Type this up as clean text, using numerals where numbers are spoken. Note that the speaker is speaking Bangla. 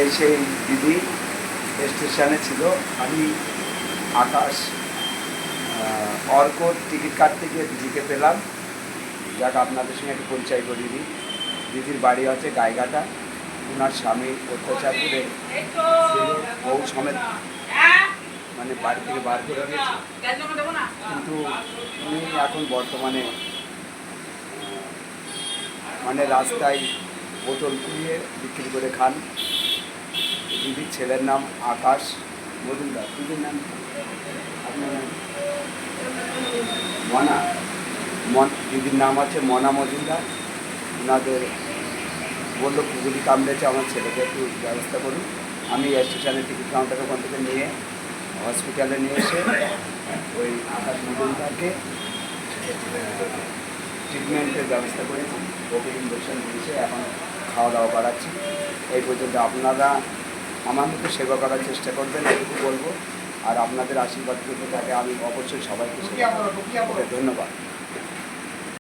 এই সেই দিদি স্টেশনে ছিল, আমি আকাশ অর্কর টিকিট কাটতে গিয়ে দিদিকে পেলাম। যাক আপনাদের সঙ্গে একটু পরিচয় করিয়ে দিই। দিদির বাড়ি হচ্ছে গাইঘাটা। ওনার স্বামী অত্যাচার করে বউ সমেত মানে বাড়ি থেকে বার করে দিয়েছে, কিন্তু উনি এখন বর্তমানে মানে রাস্তায় বোতল কুড়িয়ে বিক্রি করে খান। দিদির ছেলের নাম আকাশ মজুমদার, দিদির নাম আপনার মনা, দিদির নাম আছে মনা মজুমদার। ওনাদের বললো পুকুরি কামড়েছে, আমার ছেলেকে একটু ব্যবস্থা করুন। আমি স্টেশনের টিকিট কাউন্টার ওখান থেকে নিয়ে হসপিটালে নিয়ে এসে ওই আকাশ মজুমদারকে ট্রিটমেন্টের ব্যবস্থা করেছি, ওকে ইঞ্জেকশন দিয়েছে, এখন খাওয়া দাওয়া করাচ্ছি। এই পর্যন্ত আপনারা আমার মতো সেবা করার চেষ্টা করবেন, এটুকু বলবো। আর আপনাদের আশীর্বাদ করতে থাকে আমি অবশ্যই সবাইকে ধন্যবাদ।